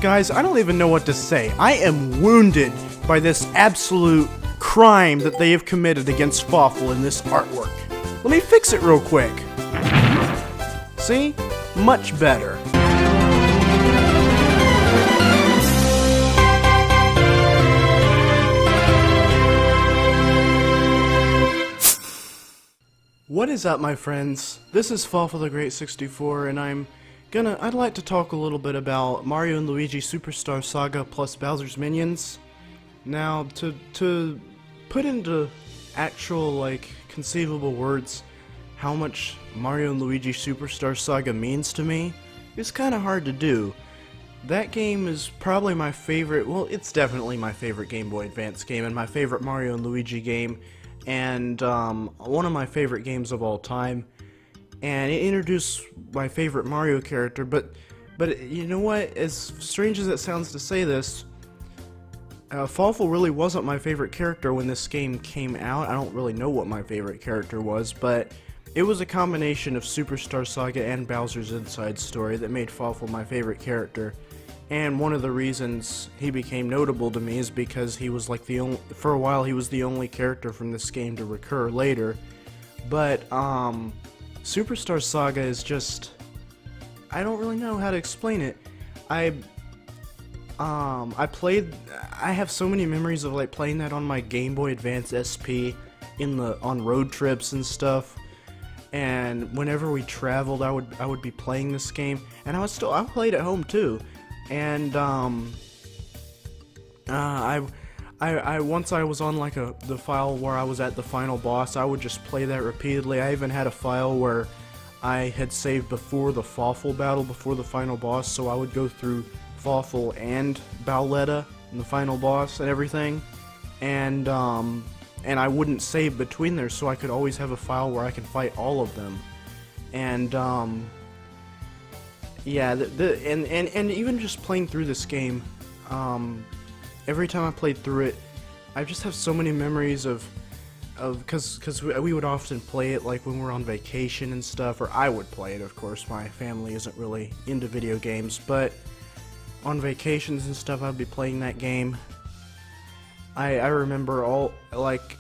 Guys, I don't even know what to say. I am wounded by this absolute crime that they have committed against Fawful in this artwork. Let me fix it real quick. See? Much better. What is up, my friends? This is Fawful the Great 64, and I'd like to talk a little bit about Mario and Luigi Superstar Saga plus Bowser's Minions. Now, to put into actual, like, conceivable words how much Mario and Luigi Superstar Saga means to me is kind of hard to do. That game is probably my favorite, well, it's definitely my favorite Game Boy Advance game and my favorite Mario and Luigi game, and one of my favorite games of all time. And it introduced my favorite Mario character, but you know what? As strange as it sounds to say this, Fawful really wasn't my favorite character when this game came out. I don't really know what my favorite character was, but it was a combination of Superstar Saga and Bowser's Inside Story that made Fawful my favorite character. And one of the reasons he became notable to me is because he was like for a while he was the only character from this game to recur later. But Superstar Saga is just, I don't really know how to explain it. I have so many memories of like playing that on my Game Boy Advance SP on road trips and stuff. And whenever we traveled, I would be playing this game, and I played at home too. And once I was on like the file where I was at the final boss, I would just play that repeatedly. I even had a file where I had saved before the Fawful battle, before the final boss, so I would go through Fawful and Bowletta and the final boss and everything, and I wouldn't save between there, so I could always have a file where I could fight all of them. And yeah, and even just playing through this game, every time I played through it, I just have so many memories of because we would often play it like when we were on vacation and stuff, or I would play it, of course. My family isn't really into video games, but on vacations and stuff, I'd be playing that game. I remember like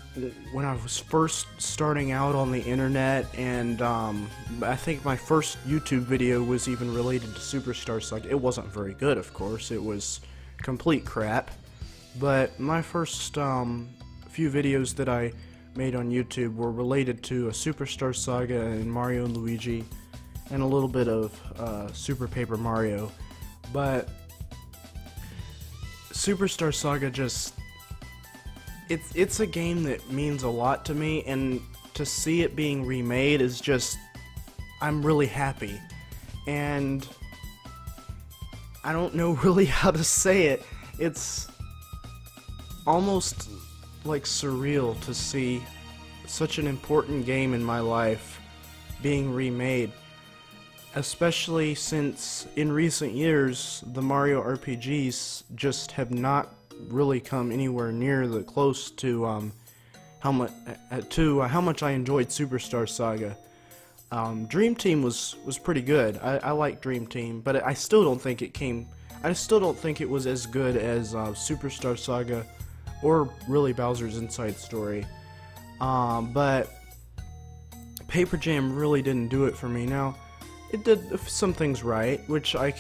when I was first starting out on the internet, and I think my first YouTube video was even related to Superstar Saga. It wasn't very good, of course. It was complete crap. But my first few videos that I made on YouTube were related to a Superstar Saga and Mario and Luigi, and a little bit of Super Paper Mario. But Superstar Saga just, it's a game that means a lot to me, and to see it being remade is just, I'm really happy. And I don't know really how to say it. It's almost like surreal to see such an important game in my life being remade, especially since in recent years the Mario RPGs just have not really come anywhere near the close to how much I enjoyed Superstar Saga. Dream Team was pretty good. I like Dream Team, but I still don't think it was as good as Superstar Saga or really Bowser's Inside Story. But Paper Jam really didn't do it for me. Now, it did some things right, which I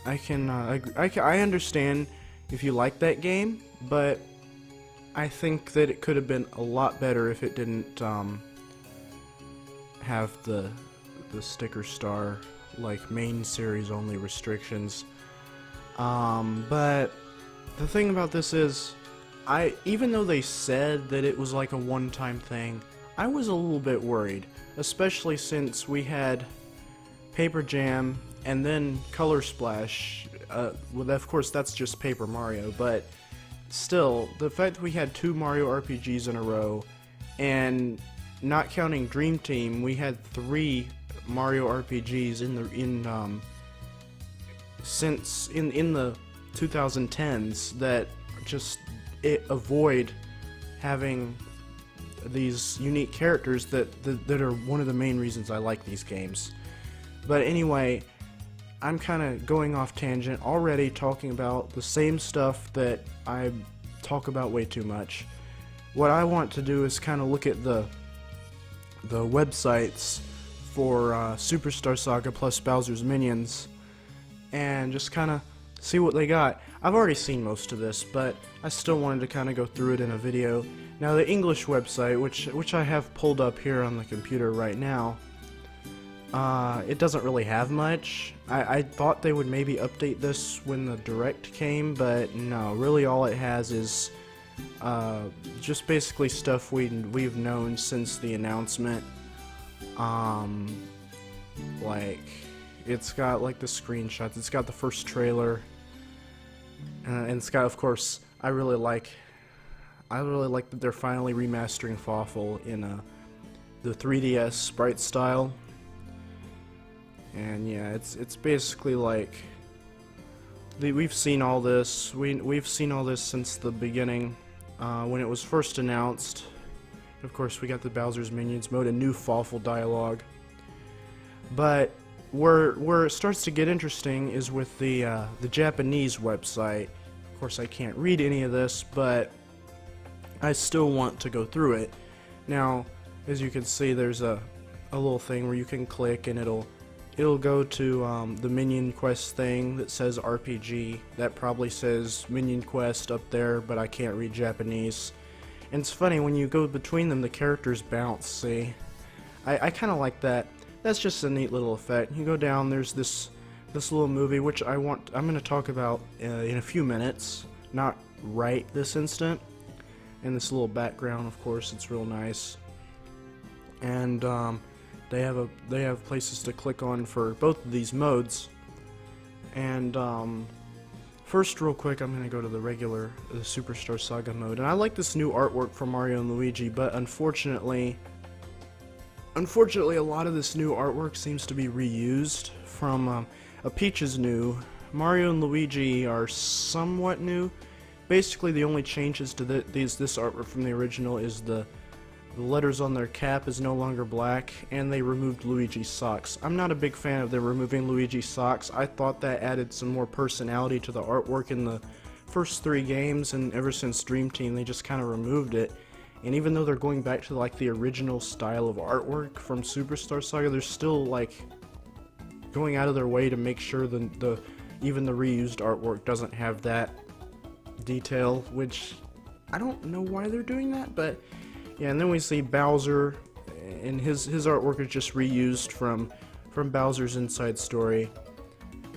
understand if you like that game, but I think that it could have been a lot better if it didn't have the sticker star, like, main series only restrictions. But the thing about this is, even though they said that it was like a one-time thing, I was a little bit worried, especially since we had Paper Jam and then Color Splash. Well, of course, that's just Paper Mario, but still, the fact that we had two Mario RPGs in a row, and not counting Dream Team, we had three Mario RPGs in the 2010s that just avoid having these unique characters that are one of the main reasons I like these games. But anyway, I'm kind of going off tangent already, talking about the same stuff that I talk about way too much. What I want to do is kind of look at the websites for Superstar Saga plus Bowser's Minions and just kind of see what they got. I've already seen most of this, but I still wanted to kind of go through it in a video. Now the English website, which I have pulled up here on the computer right now, it doesn't really have much. I thought they would maybe update this when the Direct came, but no, really all it has is just basically stuff we've known since the announcement. Like, it's got like the screenshots, it's got the first trailer, and it's got, of course, I really like that they're finally remastering Fawful in the 3DS sprite style. And yeah, it's basically like we've seen all this. We've seen all this since the beginning, when it was first announced. Of course, we got the Bowser's Minions mode, a new Fawful dialogue. But where it starts to get interesting is with the Japanese website. Of course, I can't read any of this, but I still want to go through it. Now, as you can see, there's a little thing where you can click and it'll go to the Minion Quest thing that says RPG. That probably says Minion Quest up there, but I can't read Japanese. And it's funny, when you go between them, the characters bounce, see? I kind of like that. That's just a neat little effect. You go down, there's this little movie, which I'm going to talk about in a few minutes. Not right this instant. And this little background, of course, it's real nice. And they have places to click on for both of these modes. And first, real quick, I'm gonna go to the Superstar Saga mode, and I like this new artwork for Mario and Luigi, but unfortunately, a lot of this new artwork seems to be reused from Peach is new. Mario and Luigi are somewhat new. Basically, the only changes to this artwork from the original is the letters on their cap is no longer black, and they removed Luigi's socks. I'm not a big fan of them removing Luigi's socks. I thought that added some more personality to the artwork in the first 3 games, and ever since Dream Team, they just kind of removed it. And even though they're going back to like the original style of artwork from Superstar Saga, they're still like going out of their way to make sure even the reused artwork doesn't have that detail, which I don't know why they're doing that, but yeah. And then we see Bowser, and his artwork is just reused from Bowser's Inside Story,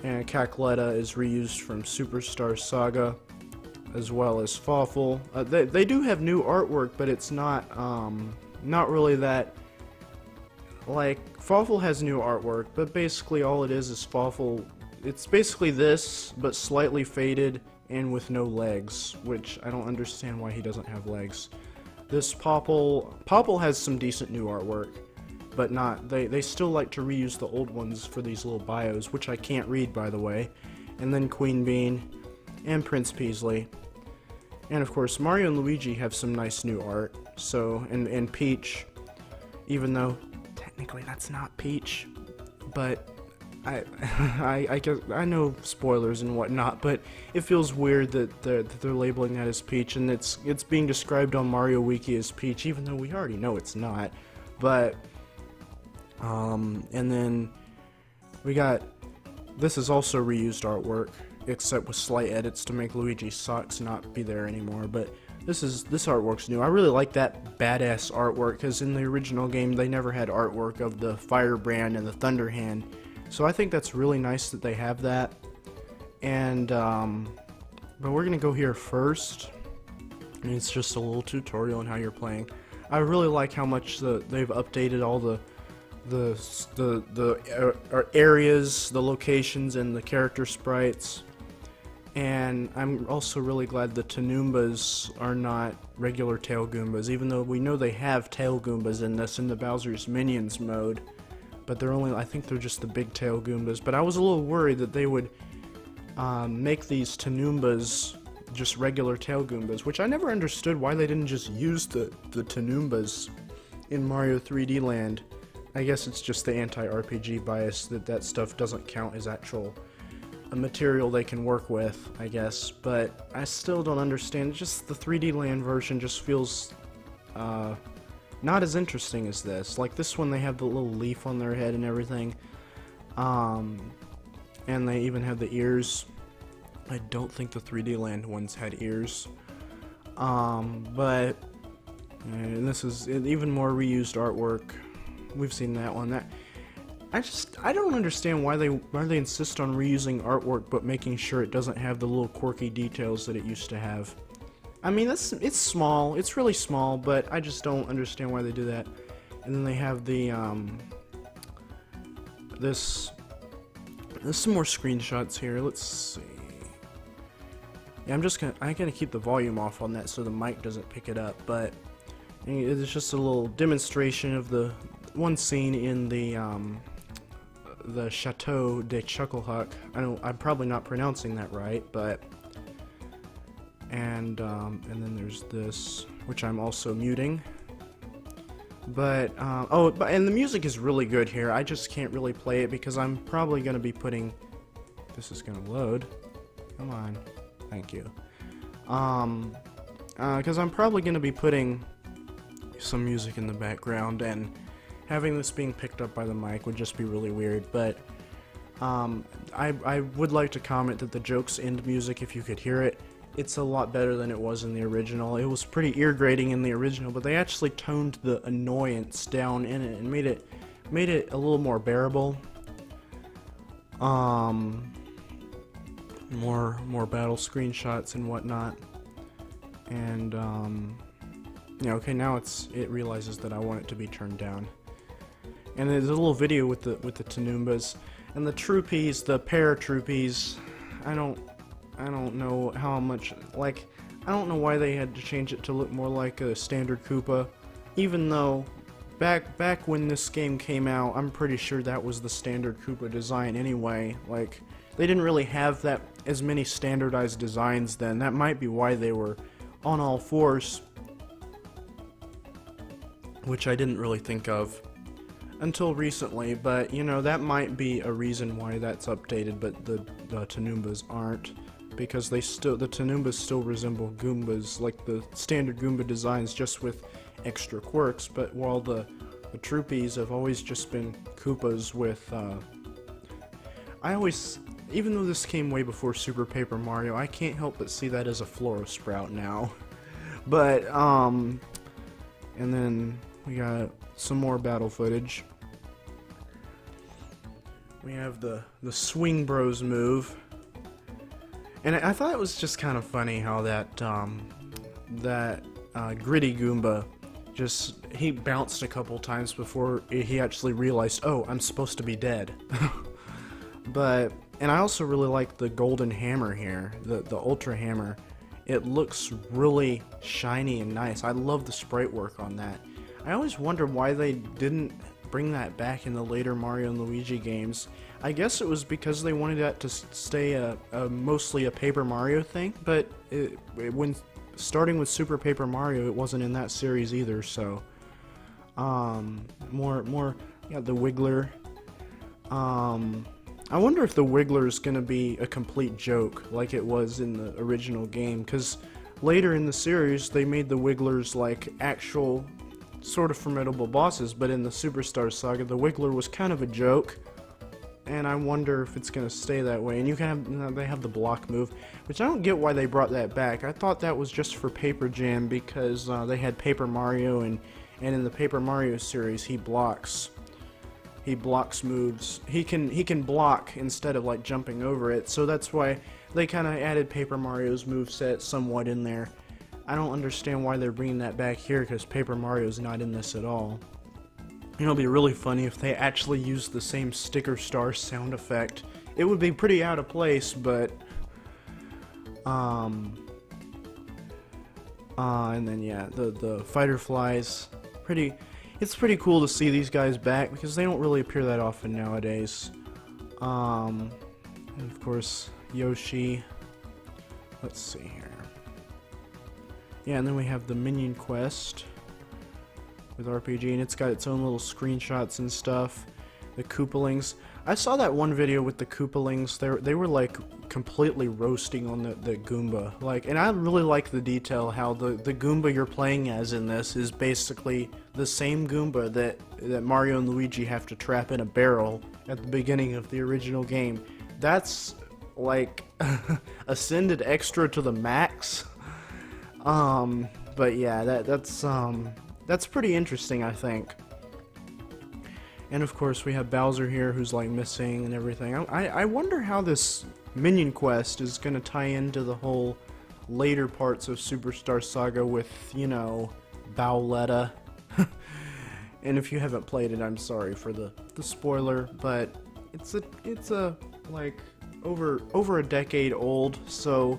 and Cackletta is reused from Superstar Saga, as well as Fawful. They do have new artwork, but it's not really that. Like, Fawful has new artwork, but basically all it is Fawful. It's basically this, but slightly faded and with no legs, which I don't understand why he doesn't have legs. This Popple has some decent new artwork, but not. They still like to reuse the old ones for these little bios, which I can't read, by the way. And then Queen Bean and Prince Peasley. And of course, Mario and Luigi have some nice new art. So, and Peach, even though technically that's not Peach, but I know spoilers and whatnot, but it feels weird that they're labeling that as Peach, and it's being described on Mario Wiki as Peach, even though we already know it's not. But and then we got, this is also reused artwork, except with slight edits to make Luigi's socks not be there anymore. But this artwork's new. I really like that badass artwork, because in the original game they never had artwork of the Firebrand and the Thunder Hand. So I think that's really nice that they have that. And but we're gonna go here first, and it's just a little tutorial on how you're playing. I really like how much they've updated all the areas, the locations, and the character sprites. And I'm also really glad the Tanoombas are not regular tail Goombas, even though we know they have tail Goombas in the Bowser's Minions mode. But they're only, I think they're just the big tail Goombas. But I was a little worried that they would make these Tanoombas just regular tail Goombas, which I never understood why they didn't just use the Tanoombas in Mario 3D Land. I guess it's just the anti-RPG bias that that stuff doesn't count as actual a material they can work with, I guess. But I still don't understand. Just the 3D Land version just feels not as interesting as this. Like this one, they have the little leaf on their head and everything, and they even have the ears. I don't think the 3D Land ones had ears, but and this is even more reused artwork. We've seen that one. That I don't understand why they insist on reusing artwork but making sure it doesn't have the little quirky details that it used to have. I mean, it's small, it's really small, but I just don't understand why they do that. And then they have the there's some more screenshots here. Let's see. Yeah, I'm gonna keep the volume off on that so the mic doesn't pick it up, but it's just a little demonstration of the one scene in the Chateau de Chucklehuck. I'm probably not pronouncing that right, but and then there's this, which I'm also muting. But and the music is really good here. I just can't really play it because I'm probably gonna be putting. This is gonna load. Come on, thank you. Because I'm probably gonna be putting some music in the background, and having this being picked up by the mic would just be really weird. But I would like to comment that the jokes end music, if you could hear it, it's a lot better than it was in the original. It was pretty ear-grating in the original, but they actually toned the annoyance down in it and made it a little more bearable. More battle screenshots and whatnot, and yeah, okay, now it realizes that I want it to be turned down. And there's a little video with the Tanoombas and the Troopies, the paratroopies. I don't know how much, like, I don't know why they had to change it to look more like a standard Koopa, even though back when this game came out, I'm pretty sure that was the standard Koopa design anyway. Like, they didn't really have that as many standardized designs then. That might be why they were on all fours, which I didn't really think of until recently, but you know, that might be a reason why that's updated, but the Tanoombas aren't, because the Tanoombas still resemble Goombas, like the standard Goomba designs, just with extra quirks. But while the Troopies have always just been Koopas with even though this came way before Super Paper Mario, I can't help but see that as a Floro Sprout now. But and then we got some more battle footage. We have the Swing Bros move, and I thought it was just kind of funny how that Gritty Goomba he bounced a couple times before he actually realized, oh, I'm supposed to be dead. And I also really like the golden hammer here, the Ultra Hammer. It looks really shiny and nice. I love the sprite work on that. I always wonder why they didn't bring that back in the later Mario and Luigi games. I guess it was because they wanted that to stay mostly a Paper Mario thing, but when starting with Super Paper Mario, it wasn't in that series either. So yeah, the Wiggler. I wonder if the Wiggler is going to be a complete joke like it was in the original game, because later in the series they made the Wigglers like actual sort of formidable bosses, but in the Superstar Saga the Wiggler was kind of a joke, and I wonder if it's going to stay that way. And they have the block move, which I don't get why they brought that back. I thought that was just for Paper Jam, because they had Paper Mario, and in the Paper Mario series he blocks moves. He can block instead of like jumping over it, so that's why they kind of added Paper Mario's moveset somewhat in there. I don't understand why they're bringing that back here, because Paper Mario's not in this at all. You know, it'd be really funny if they actually used the same sticker star sound effect. It would be pretty out of place, but and then yeah, the Fighter Flies, it's pretty cool to see these guys back, because they don't really appear that often nowadays. And of course Yoshi. Let's see here. Yeah, and then we have the Minion quest, with RPG, and it's got its own little screenshots and stuff. The Koopalings. I saw that one video with the Koopalings. They were like completely roasting on the Goomba. Like, and I really like the detail how the Goomba you're playing as in this is basically the same Goomba that Mario and Luigi have to trap in a barrel at the beginning of the original game. That's like ascended extra to the max. But yeah, that's pretty interesting, I think. And of course we have Bowser here who's like missing and everything. I wonder how this Minion quest is gonna tie into the whole later parts of Superstar Saga with, you know, Bowletta. And if you haven't played it, I'm sorry for the spoiler, but it's a like over a decade old, so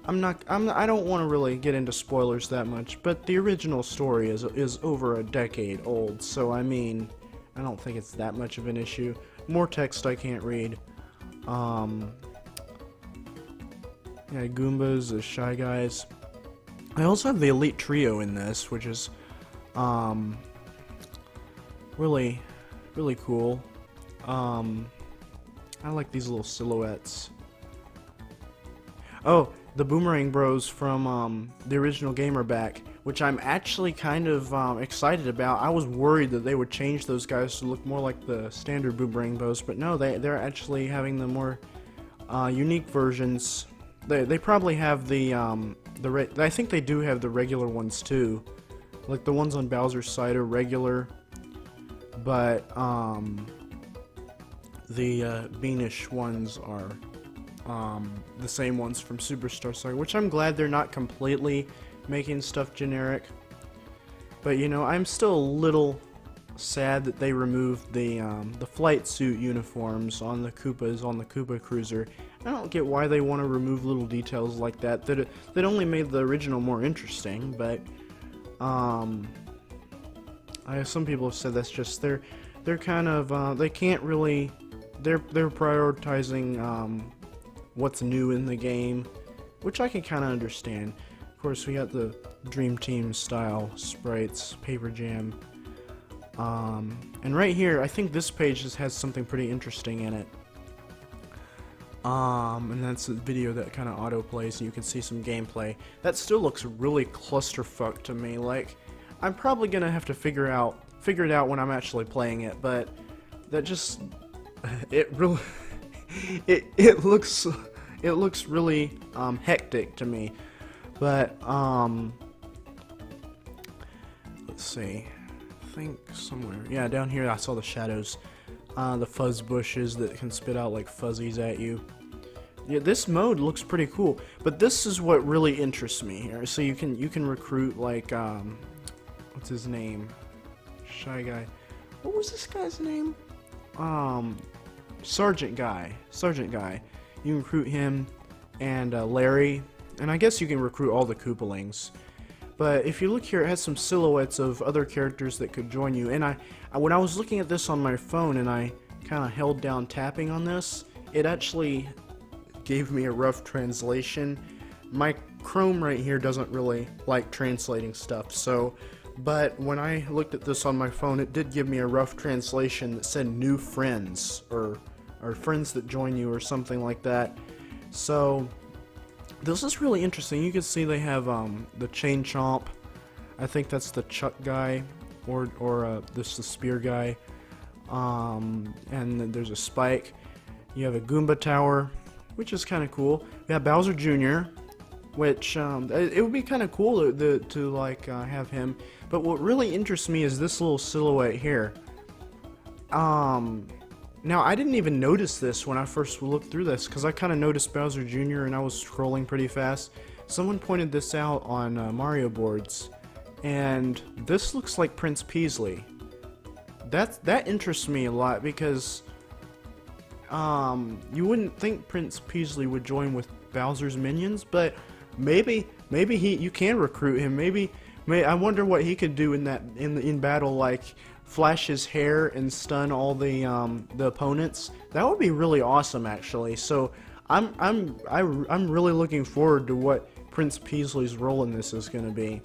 I don't want to really get into spoilers that much, but the original story is over a decade old, so I mean, I don't think it's that much of an issue. More text I can't read. Yeah, Goombas, the Shy Guys. I also have the Elite Trio in this, which is really cool. I like these little silhouettes. Oh, the Boomerang Bros from the original game are back, which I'm actually kind of excited about. I was worried that they would change those guys to look more like the standard Boomerang Bros, but no, they're actually having the more unique versions. They probably have I think they do have the regular ones too. Like the ones on Bowser's side are regular, but the Beanish ones are the same ones from Superstar Saga, which I'm glad they're not completely making stuff generic. But you know, I'm still a little sad that they removed the flight suit uniforms on the Koopas on the Koopa Cruiser. I don't get why they want to remove little details like that that only made the original more interesting, but some people have said that's just they're kind of they can't really they're prioritizing what's new in the game, which I can kind of understand. Of course, we got the Dream Team style sprites, Paper Jam, and right here I think this page just has something pretty interesting in it. And that's a video that kind of auto plays and you can see some gameplay. That still looks really clusterfuck to me. Like, I'm probably gonna have to figure it out when I'm actually playing it, but that just it really it looks really hectic to me. But let's see, I think somewhere, yeah, down here I saw the shadows. The fuzz bushes that can spit out like fuzzies at you. Yeah, this mode looks pretty cool, but this is what really interests me here. So you can recruit like what's his name? Shy Guy. What was this guy's name? Sergeant Guy. You can recruit him and Larry, and I guess you can recruit all the Koopalings. But if you look here, it has some silhouettes of other characters that could join you. And when I was looking at this on my phone and I kind of held down tapping on this, it actually gave me a rough translation. My Chrome right here doesn't really like translating stuff, so, but when I looked at this on my phone, it did give me a rough translation that said new friends, or friends that join you, or something like that. So this is really interesting. You can see they have the Chain Chomp. I think that's the Chuck guy, or this the Spear guy. And then there's a Spike. You have a Goomba Tower, which is kind of cool. We have Bowser Jr., which it would be kind of cool to like have him. But what really interests me is this little silhouette here. Now, I didn't even notice this when I first looked through this, because I kind of noticed Bowser Jr. and I was scrolling pretty fast. Someone pointed this out on Mario boards, and this looks like Prince Peasley. That interests me a lot, because you wouldn't think Prince Peasley would join with Bowser's minions, but maybe you can recruit him. I wonder what he could do in battle, like flash his hair and stun all the opponents. That would be really awesome, actually. So I'm really looking forward to what Prince Peasley's role in this is going to be.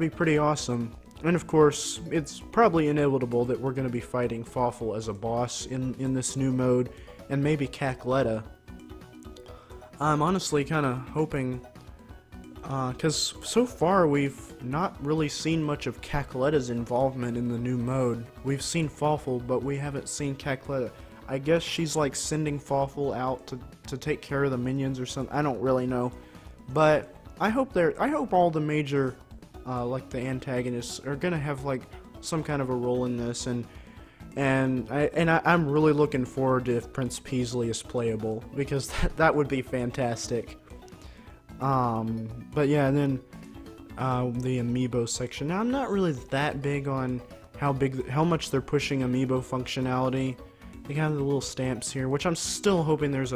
Pretty awesome. And of course, it's probably inevitable that we're going to be fighting Fawful as a boss in this new mode, and maybe Cackletta. I'm honestly kind of hoping, because so far we've not really seen much of Cackletta's involvement in the new mode. We've seen Fawful, but we haven't seen Cackletta. I guess she's like sending Fawful out to take care of the minions or something. I don't really know, but I hope all the major like the antagonists are gonna have like some kind of a role in this, and I'm really looking forward to if Prince Peasley is playable, because that would be fantastic. But yeah, and then the Amiibo section. Now I'm not really that big on how much they're pushing Amiibo functionality. They have the little stamps here, which I'm still hoping there's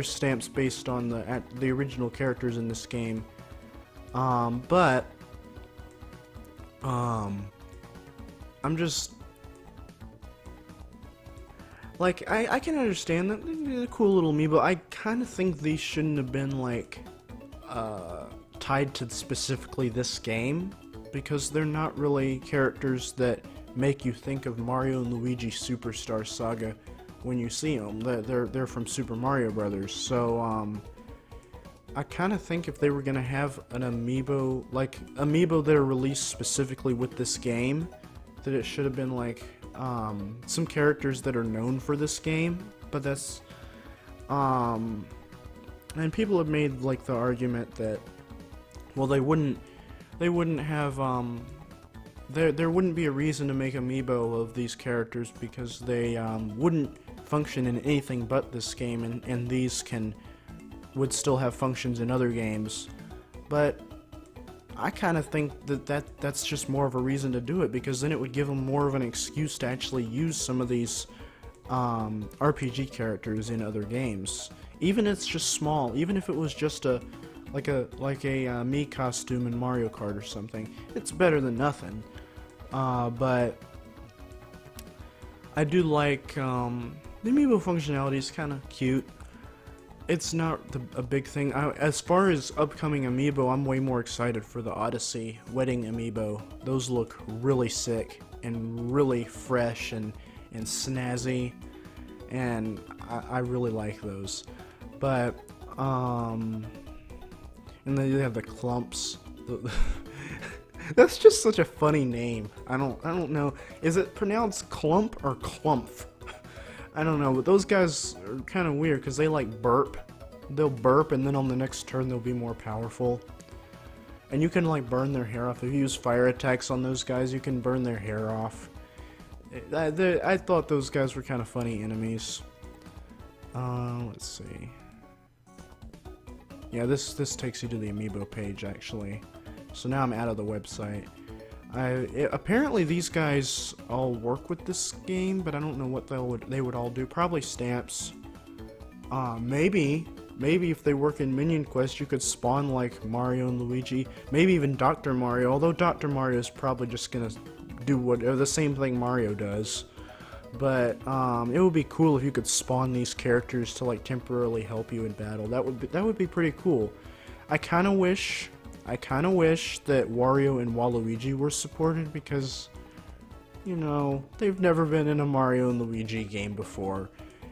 stamps based on the original characters in this game. But I'm just like, I can understand that they're cool little Amiibo. I kind of think these shouldn't have been like tied to specifically this game, because they're not really characters that make you think of Mario and Luigi Superstar Saga when you see them. They're from Super Mario Brothers, so I kind of think if they were gonna have an Amiibo, like Amiibo that are released specifically with this game, that it should have been like some characters that are known for this game. But that's and people have made like the argument that, well, they wouldn't have there wouldn't be a reason to make Amiibo of these characters, because they wouldn't function in anything but this game, and these would still have functions in other games. But I kind of think that's just more of a reason to do it, because then it would give them more of an excuse to actually use some of these RPG characters in other games. Even if it's just small, even if it was just like a Mii costume in Mario Kart or something, it's better than nothing. But I do like the Amiibo functionality is kind of cute. It's not a big thing. As far as upcoming Amiibo, I'm way more excited for the Odyssey Wedding Amiibo. Those look really sick and really fresh and snazzy, and I really like those. But and then you have the Clumps. That's just such a funny name. I don't know. Is it pronounced Clump or Clumpf? I don't know, but those guys are kind of weird because they like burp. They'll burp, and then on the next turn they'll be more powerful. And you can like burn their hair off. If you use fire attacks on those guys, you can burn their hair off. I thought those guys were kind of funny enemies. Let's see. Yeah, this takes you to the Amiibo page, actually. So now I'm out of the website. Apparently these guys all work with this game, but I don't know what they would all do. Probably stamps. Maybe if they work in Minion Quest, you could spawn like Mario and Luigi. Maybe even Dr. Mario, although Dr. Mario is probably just gonna do the same thing Mario does. But it would be cool if you could spawn these characters to like temporarily help you in battle. That would be pretty cool. I kind of wish that Wario and Waluigi were supported, because, you know, they've never been in a Mario and Luigi game before.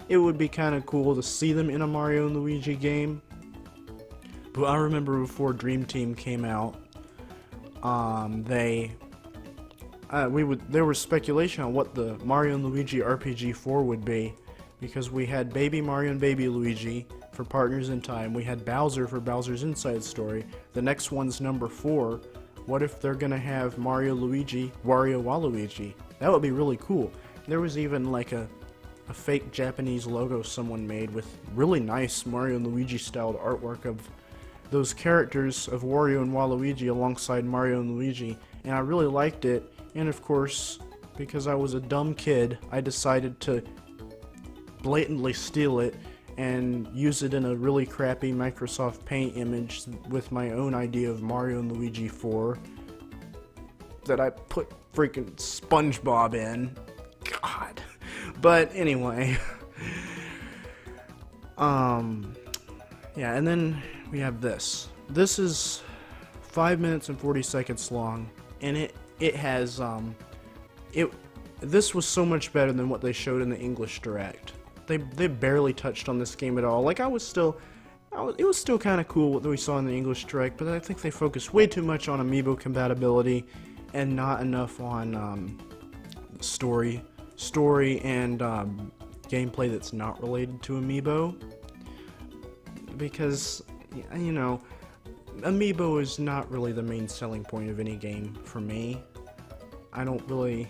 It would be kind of cool to see them in a Mario and Luigi game. But I remember before Dream Team came out, there was speculation on what the Mario and Luigi RPG 4 would be, because we had Baby Mario and Baby Luigi for Partners in Time. We had Bowser for Bowser's Inside Story. The next one's number 4. What if they're gonna have Mario Luigi, Wario Waluigi? That would be really cool. There was even like a fake Japanese logo someone made with really nice Mario and Luigi styled artwork of those characters of Wario and Waluigi alongside Mario and Luigi, and I really liked it. And of course, because I was a dumb kid, I decided to blatantly steal it and use it in a really crappy Microsoft Paint image with my own idea of Mario and Luigi 4 that I put freaking SpongeBob in. God. But anyway. Yeah, and then we have this. This is 5 minutes and 40 seconds long, and it has this was so much better than what they showed in the English Direct. They barely touched on this game at all. Like, it was still kind of cool what we saw in the English Direct, but I think they focused way too much on Amiibo compatibility and not enough on story and gameplay that's not related to Amiibo. Because, you know, Amiibo is not really the main selling point of any game for me. I don't really.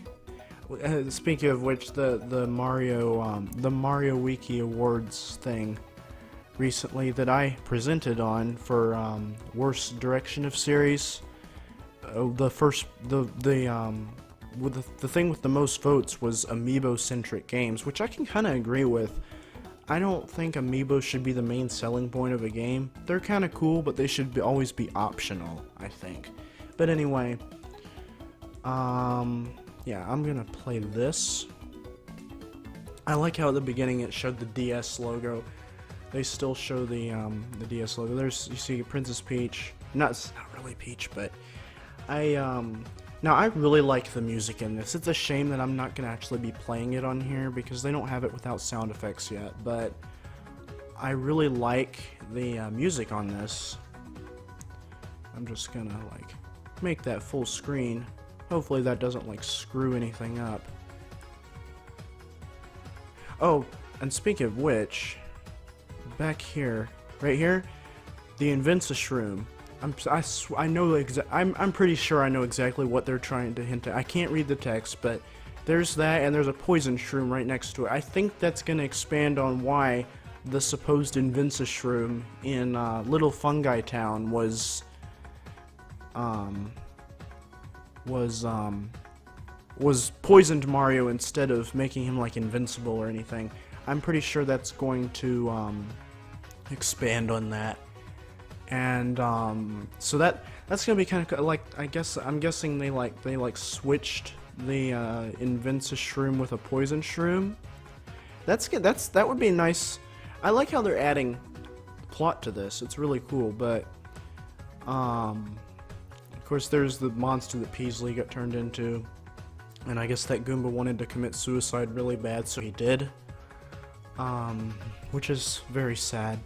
Speaking of which, the Mario Wiki Awards thing recently that I presented on for worst direction of series, the thing with the most votes was Amiibo-centric games, which I can kind of agree with. I don't think Amiibo should be the main selling point of a game. They're kind of cool, but they should always be optional, I think. But anyway, yeah, I'm gonna play this. I like how at the beginning it showed the DS logo. They still show the DS logo. There's, you see Princess Peach. Not really Peach, but now I really like the music in this. It's a shame that I'm not gonna actually be playing it on here because they don't have it without sound effects yet, but I really like the music on this. I'm just gonna like make that full screen. Hopefully that doesn't like screw anything up. Oh, and speaking of which, back here, right here, the Inventus room. I'm pretty sure I know exactly what they're trying to hint at. I can't read the text, but there's that, and there's a poison shroom right next to it. I think that's gonna expand on why the supposed Inventus shroom in Little Fungi Town was poisoned Mario instead of making him like invincible or anything. I'm pretty sure that's going to expand on that, and so that's gonna be kind of like, I'm guessing they switched the Inventus shroom with a poison shroom. That's good. That would be nice. I like how they're adding plot to this. It's really cool, but of course, there's the monster that Peasley got turned into, and I guess that Goomba wanted to commit suicide really bad, so he did, which is very sad.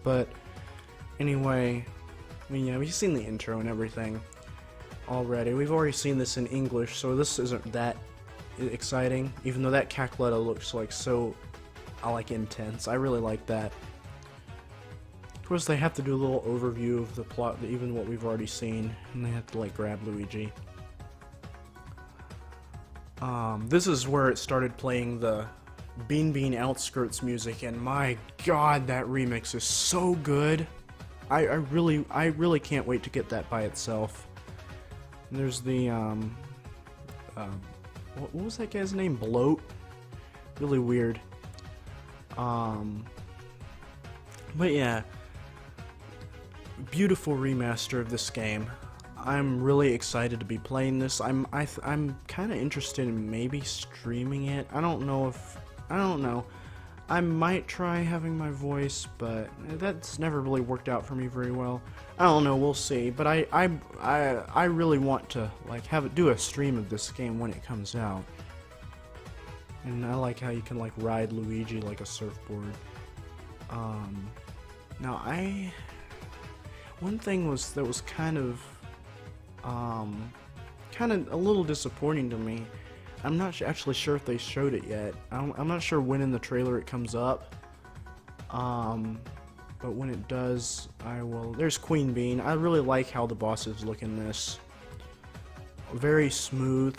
But anyway, I mean, yeah, we've seen the intro and everything already. We've already seen this in English, so this isn't that exciting, even though that Cackletta looks like so, intense. I really like that. Of course, they have to do a little overview of the plot, even what we've already seen, and they have to like grab Luigi. This is where it started playing the Bean Bean Outskirts music, and my god, that remix is so good. I really can't wait to get that by itself. And there's the what was that guy's name? Bloat? Really weird. But yeah, beautiful remaster of this game. I'm really excited to be playing this. I'm kind of interested in maybe streaming it. I don't know. I might try having my voice, but that's never really worked out for me very well. I don't know. We'll see. But I really want to like do a stream of this game when it comes out. And I like how you can like ride Luigi like a surfboard. Now one thing that was kind of a little disappointing to me. I'm not actually sure if they showed it yet. I'm not sure when in the trailer it comes up. But when it does, I will. There's Queen Bean. I really like how the bosses look in this. Very smooth.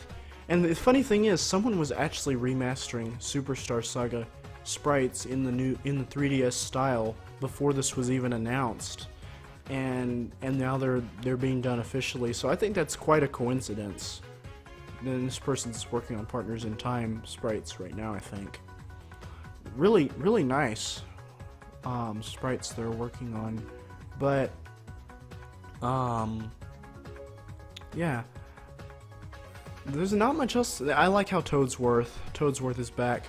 And the funny thing is, someone was actually remastering Superstar Saga sprites in the 3DS style before this was even announced, and now they're being done officially. So I think that's quite a coincidence. And this person's working on Partners in Time sprites right now, I think. Really nice sprites they're working on, but yeah. There's not much else. I like how Toadsworth is back.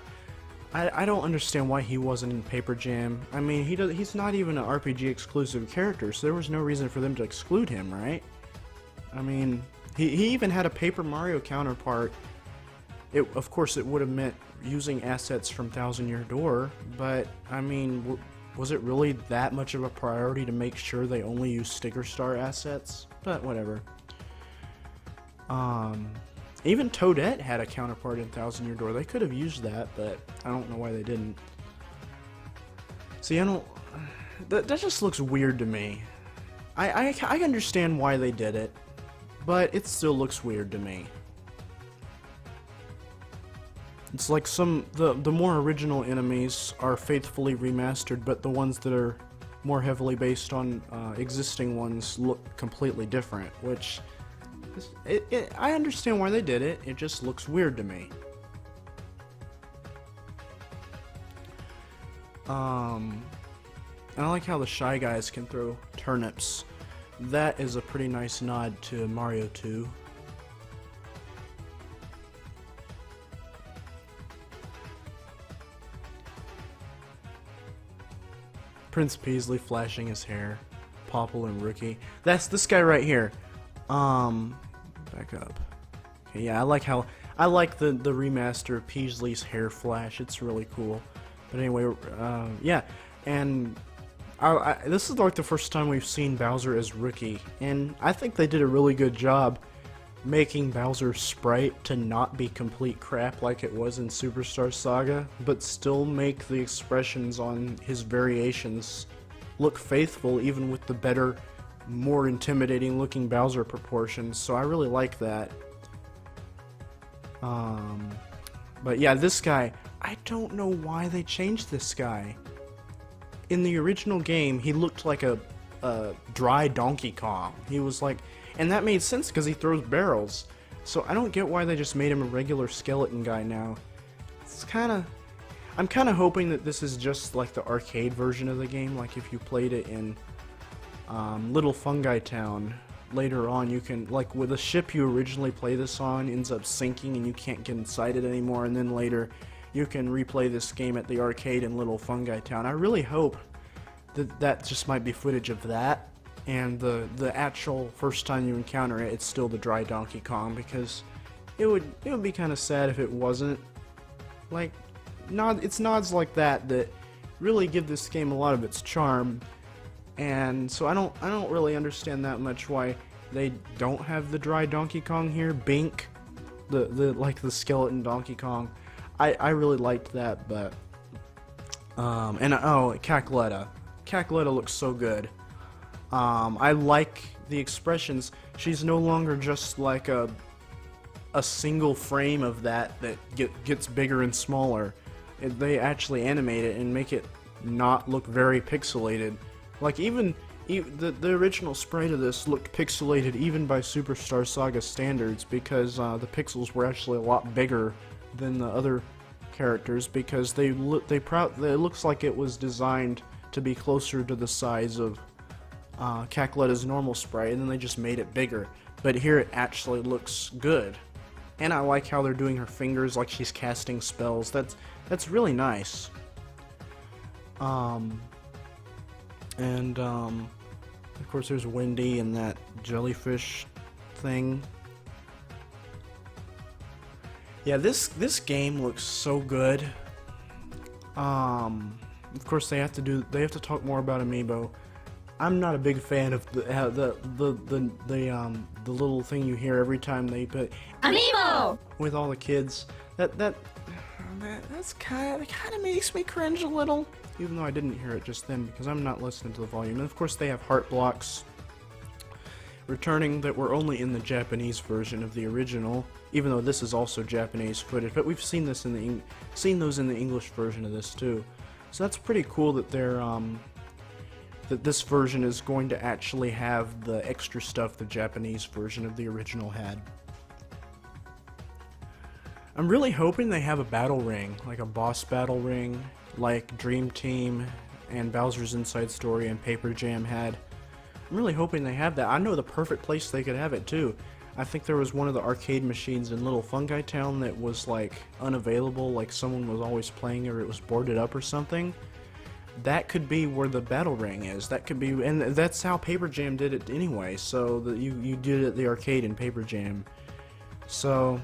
I don't understand why he wasn't in Paper Jam. I mean, he's not even an RPG exclusive character, so there was no reason for them to exclude him, right? I mean, he even had a Paper Mario counterpart. Of course, it would have meant using assets from Thousand Year Door, but I mean, was it really that much of a priority to make sure they only use Sticker Star assets? But whatever. Even Toadette had a counterpart in Thousand Year Door. They could have used that, but I don't know why they didn't. See, I don't... That just looks weird to me. I understand why they did it, but it still looks weird to me. It's like the more original enemies are faithfully remastered, but the ones that are more heavily based on existing ones look completely different, which... I understand why they did it, it just looks weird to me. I like how the Shy Guys can throw turnips. That is a pretty nice nod to Mario 2. Prince Peasley flashing his hair. Popple and Rookie. That's this guy right here. Back up. Okay, yeah, I like the remaster of Peasley's hair flash. It's really cool. But anyway, yeah, and this is like the first time we've seen Bowser as Rookie, and I think they did a really good job making Bowser's sprite to not be complete crap like it was in Superstar Saga, but still make the expressions on his variations look faithful even with the better, more intimidating looking Bowser proportions, so I really like that. But yeah, this guy, I don't know why they changed this guy. In the original game, he looked like a dry Donkey Kong. He was like, and that made sense because he throws barrels. So I don't get why they just made him a regular skeleton guy now. It's I'm kind of hoping that this is just like the arcade version of the game, like if you played it in Little Fungi Town later on, you can, like with a ship you originally play this on ends up sinking and you can't get inside it anymore, and then later you can replay this game at the arcade in Little Fungi Town. I really hope that that just might be footage of that, and the actual first time you encounter it, it's still the dry Donkey Kong, because it would be kind of sad if it wasn't. Like, it's nods like that that really give this game a lot of its charm. And so I don't really understand that much why they don't have the dry Donkey Kong here. Bink, like the skeleton Donkey Kong. I really liked that, but and oh, Cackletta. Cackletta looks so good. I like the expressions. She's no longer just like a single frame of that gets bigger and smaller. They actually animate it and make it not look very pixelated. Like even the original sprite of this looked pixelated even by Superstar Saga standards, because the pixels were actually a lot bigger than the other characters, because it looks like it was designed to be closer to the size of Cackletta's normal sprite, and then they just made it bigger. But here it actually looks good, and I like how they're doing her fingers like she's casting spells. That's really nice. And of course there's Wendy and that jellyfish thing. Yeah, this game looks so good. Of course they have to talk more about Amiibo. I'm not a big fan of the little thing you hear every time they put Amiibo with all the kids. That kind of makes me cringe a little, even though I didn't hear it just then because I'm not listening to the volume. And of course they have heart blocks returning that were only in the Japanese version of the original, even though this is also Japanese footage. But we've seen this seen those in the English version of this too. So that's pretty cool that that this version is going to actually have the extra stuff the Japanese version of the original had. I'm really hoping they have a battle ring, like a boss battle ring, like Dream Team and Bowser's Inside Story and Paper Jam had. I'm really hoping they have that. I know the perfect place they could have it too. I think there was one of the arcade machines in Little Fungi Town that was like unavailable, like someone was always playing or it was boarded up or something. That could be where the battle ring is. That could be, and that's how Paper Jam did it anyway. So that you did it at the arcade in Paper Jam. So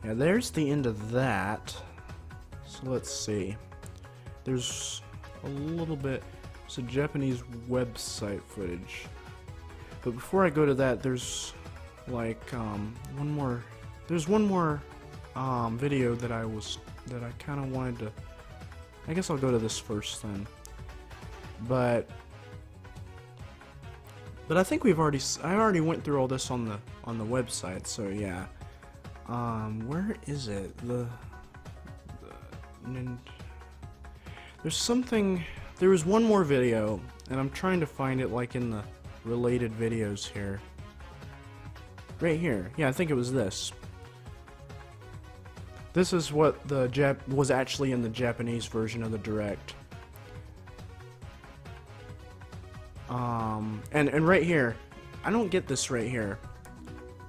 yeah, there's the end of that. So let's see. There's a little bit. It's a Japanese website footage. But before I go to that, there's like one more video that I kind of wanted to. I guess I'll go to this first then. But I think I already went through all this on the website, so yeah. Where is it? There's something. There was one more video, and I'm trying to find it like in the related videos here. Right here. Yeah, I think it was this. This is what was actually in the Japanese version of the Direct. And right here, I don't get this right here.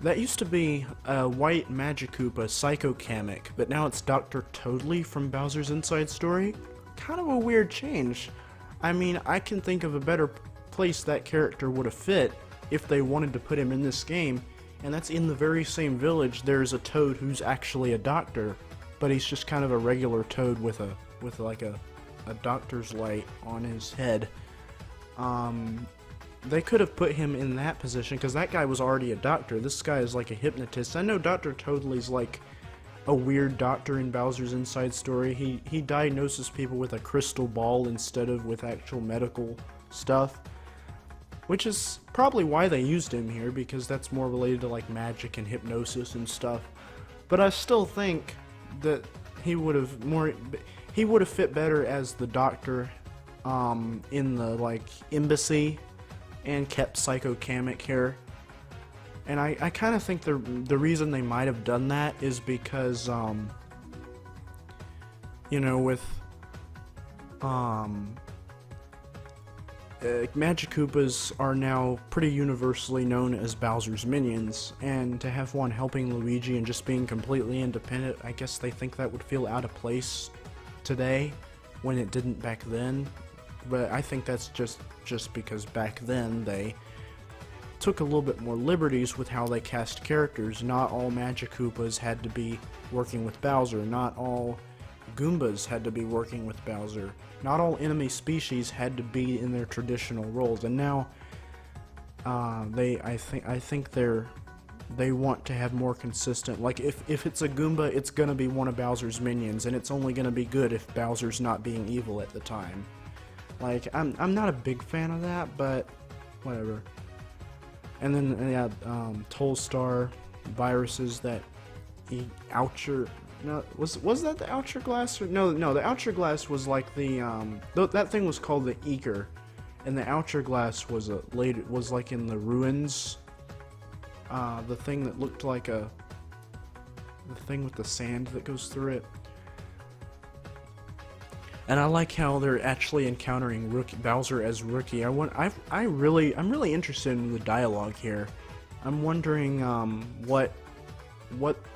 That used to be a white Mechawfuls Psycho Kamek, but now it's Dr. Toadley from Bowser's Inside Story. Kind of a weird change. I mean, I can think of a better place that character would have fit if they wanted to put him in this game, and that's in the very same village. There's a Toad who's actually a doctor, but he's just kind of a regular Toad with like a doctor's light on his head. They could have put him in that position because that guy was already a doctor. This guy is like a hypnotist. I know Dr. Toadley's like a weird doctor in Bowser's Inside Story. He diagnoses people with a crystal ball instead of with actual medical stuff, which is probably why they used him here, because that's more related to like magic and hypnosis and stuff. But I still think that he would have fit better as the doctor in the like embassy, and kept Psycho Kamek here. And I kind of think the reason they might have done that is because you know, with Mechawfuls are now pretty universally known as Bowser's minions, and to have one helping Luigi and just being completely independent, I guess they think that would feel out of place today when it didn't back then. But I think that's just because back then they took a little bit more liberties with how they cast characters. Not all Mechawfuls had to be working with Bowser. Not all Goombas had to be working with Bowser. Not all enemy species had to be in their traditional roles. And now I think they want to have more consistent. Like if it's a Goomba, it's gonna be one of Bowser's minions, and it's only gonna be good if Bowser's not being evil at the time. Like, I'm not a big fan of that, but whatever. And then, yeah, Tollstar viruses that Oucher... No, was that the Oucher Glass? Or, no, the Oucher Glass was like the, that thing was called the Eaker. And the Oucher Glass was was like in the ruins. The thing that looked like the thing with the sand that goes through it. And I like how they're actually encountering Bowser as Rookie. I'm really interested in the dialogue here. I'm wondering what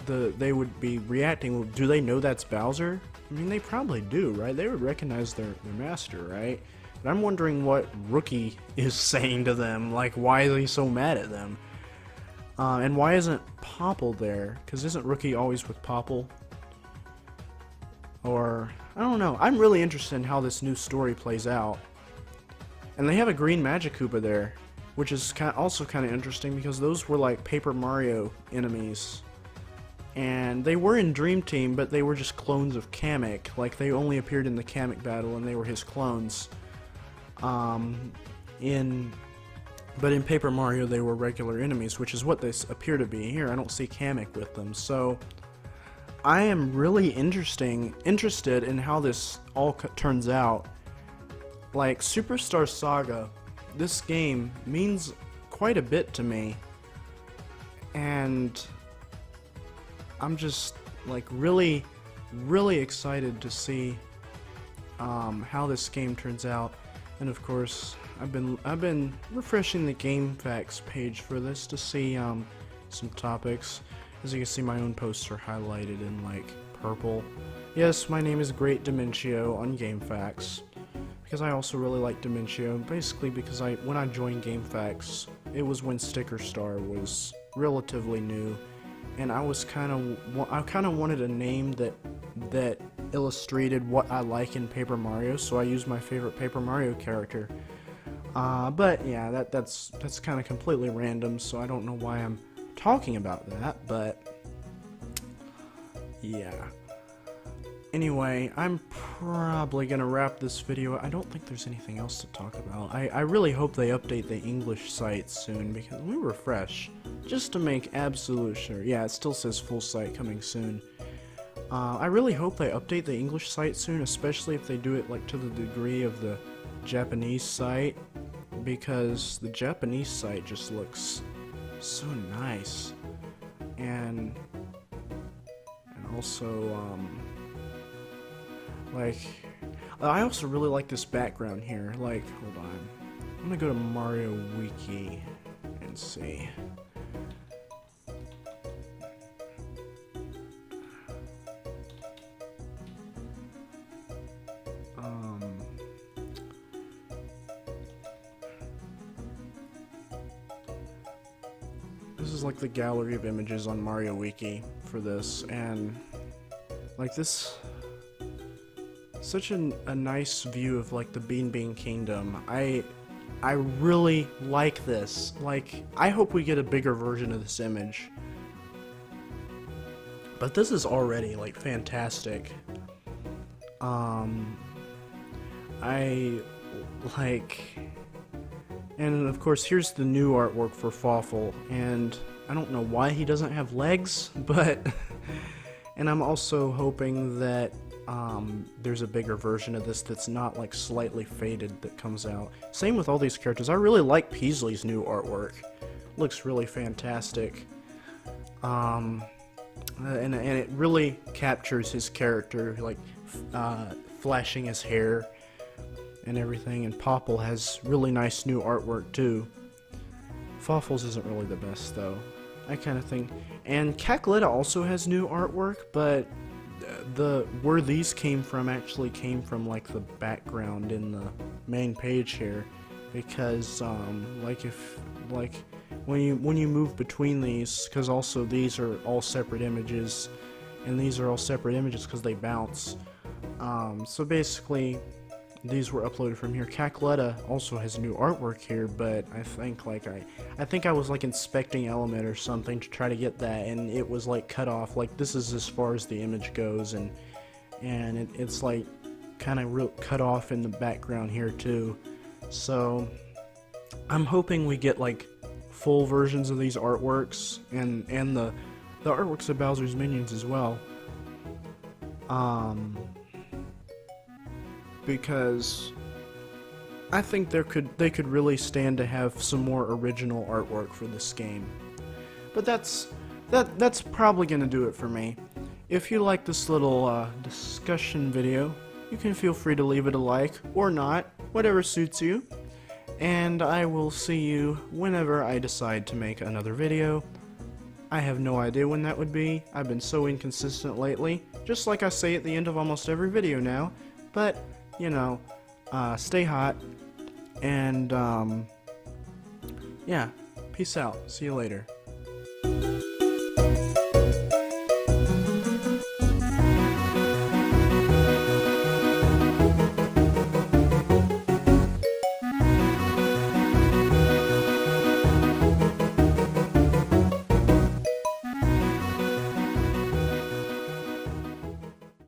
they would be reacting. Do they know that's Bowser? I mean, they probably do, right? They would recognize their master, right? But I'm wondering what Rookie is saying to them. Like, why is he so mad at them? And why isn't Popple there? Because isn't Rookie always with Popple? Or, I don't know. I'm really interested in how this new story plays out. And they have a green Mechawfuls there, which is also kind of interesting because those were like Paper Mario enemies. And they were in Dream Team, but they were just clones of Kamek. Like, they only appeared in the Kamek battle and they were his clones. But in Paper Mario they were regular enemies, which is what they appear to be here. I don't see Kamek with them, so I am really interested in how this all turns out. Like, Superstar Saga, this game means quite a bit to me, and I'm just like really excited to see how this game turns out. And of course, I've been refreshing the game facts page for this to see some topics. As you can see, my own posts are highlighted in like purple. Yes, my name is Great Dementio on GameFAQs, because I also really like Dementio. Basically, because when I joined GameFAQs, it was when Sticker Star was relatively new, and I kind of wanted a name that illustrated what I like in Paper Mario, so I used my favorite Paper Mario character. But yeah, that's kind of completely random, so I don't know why I'm talking about that, but yeah. Anyway, I'm probably gonna wrap this video. I don't think there's anything else to talk about. I really hope they update the English site soon, because let me refresh, just to make absolute sure. Yeah, it still says full site coming soon. I really hope they update the English site soon, especially if they do it like to the degree of the Japanese site, because the Japanese site just looks so nice, and also like I also really like this background here. Like, hold on, I'm gonna go to Mario Wiki and see. This is like the gallery of images on Mario Wiki for this, and like this, such a nice view of like the Bean Kingdom. I really like this. Like, I hope we get a bigger version of this image. But this is already like fantastic. I like, and of course here's the new artwork for Fawful, and I don't know why he doesn't have legs, but and I'm also hoping that there's a bigger version of this that's not like slightly faded that comes out. Same with all these characters. I really like Peasley's new artwork. Looks really fantastic. And it really captures his character, like flashing his hair and everything. And Popple has really nice new artwork too. Fawful's isn't really the best though, I kind of think. And Cackletta also has new artwork, but where these came from actually came from like the background in the main page here, because like when you move between these, because also these are all separate images, and these are all separate images because they bounce. So basically, these were uploaded from here. Cackletta also has new artwork here, but I think I was like inspecting Element or something to try to get that, and it was like cut off. Like, this is as far as the image goes, and it's like kind of real cut off in the background here too. So I'm hoping we get like full versions of these artworks, and the artworks of Bowser's Minions as well. Because I think they could really stand to have some more original artwork for this game. But that's probably gonna do it for me. If you like this little discussion video, you can feel free to leave it a like or not, whatever suits you. And I will see you whenever I decide to make another video. I have no idea when that would be. I've been so inconsistent lately, just like I say at the end of almost every video now. But you know, stay hot, and yeah, peace out. See you later.